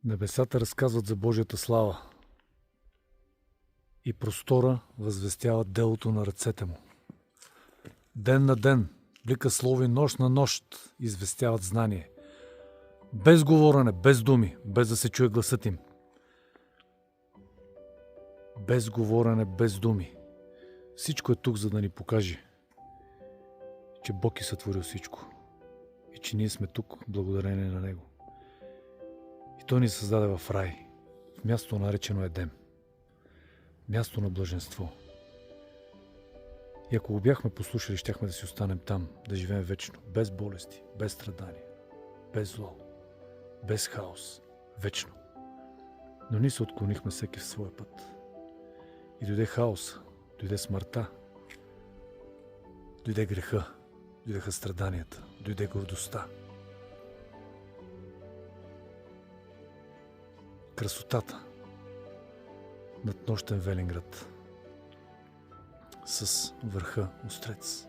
Небесата разказват за Божията слава и простора възвестяват делото на ръцете му. Ден на ден блика слово и нощ на нощ известяват знание. Без говорене, без думи, без да се чуе гласът им. Без говорене, без думи. Всичко е тук, за да ни покаже, че Бог е сътворил всичко и че ние сме тук благодарение на Него. И Той ни създаде в рай, в място наречено Едем, място на блаженство. И ако го бяхме послушали, щяхме да си останем там, да живеем вечно, без болести, без страдания, без зло, без хаос, вечно. Но ние се отклонихме всеки в своя път. И дойде хаос, дойде смъртта, дойде греха, дойдеха страданията, дойде гордостта. Красотата над нощен Велинград с върха Острец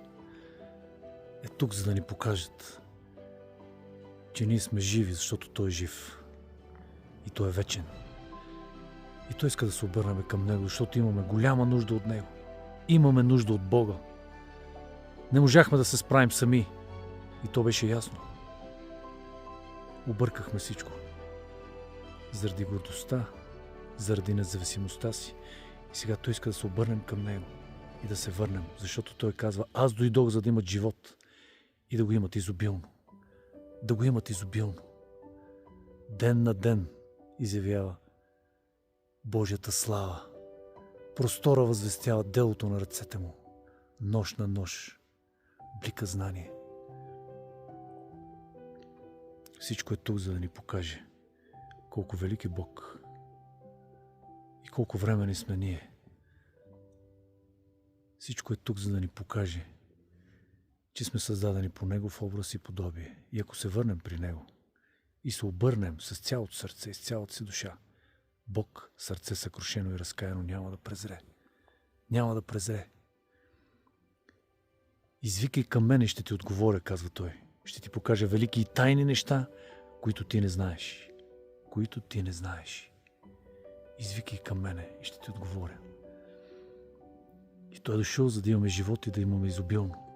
е тук, за да ни покажат, че ние сме живи, защото Той е жив и Той е вечен. И Той иска да се обърнем към Него, защото имаме голяма нужда от Него. Имаме нужда от Бога. Не можахме да се справим сами. И то беше ясно. Объркахме всичко. Заради гордостта, заради независимостта си. И сега Той иска да се обърнем към Него и да се върнем, защото Той казва: аз дойдох, за да имат живот и да го имат изобилно. Да го имат изобилно. Ден на ден изявява Божията слава. Простора възвестява делото на ръцете му. Нощ на нощ блика знание. Всичко е тук, за да ни покаже колко велик е Бог и колко времени сме ние. Всичко е тук, за да ни покаже, че сме създадени по Негов образ и подобие. И ако се върнем при Него и се обърнем с цялото сърце и с цялата си душа, Бог, сърце съкрушено и разкаяно, няма да презре. Няма да презре. Извикай към мене и ще ти отговоря, казва Той. Ще ти покажа велики и тайни неща, които ти не знаеш. Които ти не знаеш. Извикай към мене и ще ти отговоря. И Той е дошъл, за да имаме живот и да имаме изобилно.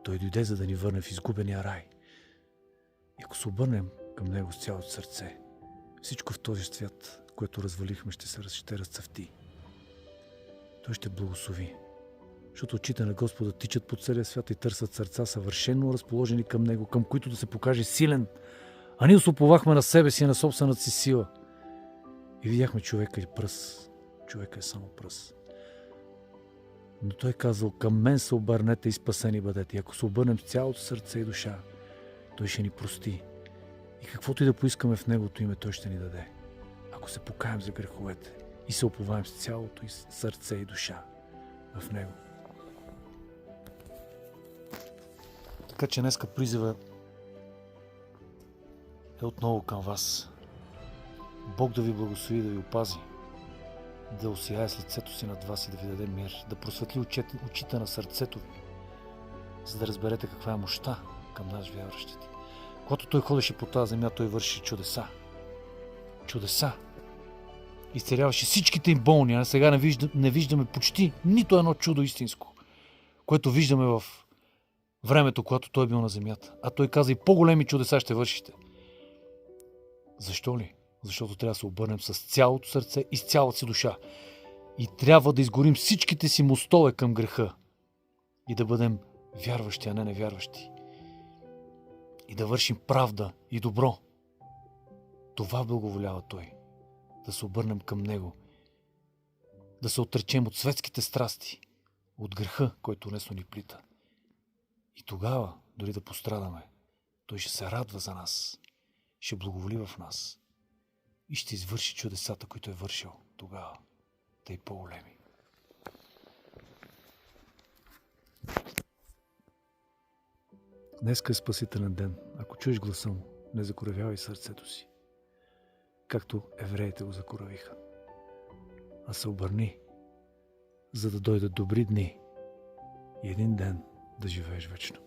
Той дойде, за да ни върне в изгубения рай. И ако се обърнем към Него с цялото сърце, всичко в този свят, което развалихме, ще разцъфти. Той ще благослови. Защото очите на Господа тичат по целия свят и търсят сърца съвършено разположени към Него, към които да се покаже силен. А ние се уповахме на себе си и на собствената си сила. И видяхме човека и пръс. Човека е само пръс. Но Той казал: към мен се обърнете и спасени бъдете. И ако се обърнем с цялото сърце и душа, Той ще ни прости. И каквото и да поискаме в Неговото име, Той ще ни даде. Ако се покаем за греховете и се уповаем с цялото сърце и душа в Него. Така че днеска призива е отново към вас. Бог да ви благослови, да ви опази, да осияе с лицето си над вас и да ви даде мир, да просветли очите на сърцето ви, за да разберете каква е мощта към нас вярващите. Когато Той ходеше по тази земя, Той върши чудеса. Чудеса. Изцеляваше всичките им болни, а сега не виждаме почти нито едно чудо истинско, което виждаме в времето, когато Той е бил на земята. А Той каза: и по-големи чудеса ще вършите. Защо ли? Защото трябва да се обърнем с цялото сърце и с цялата си душа. И трябва да изгорим всичките си мостове към греха. И да бъдем вярващи, а не невярващи. И да вършим правда и добро. Това благоволява Той. Да се обърнем към Него. Да се отречем от светските страсти. От греха, който лесно ни плита. И тогава, дори да пострадаме, Той ще се радва за нас. Ще благоволи в нас. И ще извърши чудесата, които е вършил тогава. Те и по-големи. Днеска е спасителен ден. Ако чуеш гласа му, не закоравявай сърцето си, както евреите го закоравиха, а се обърни, за да дойдат добри дни и един ден да живееш вечно.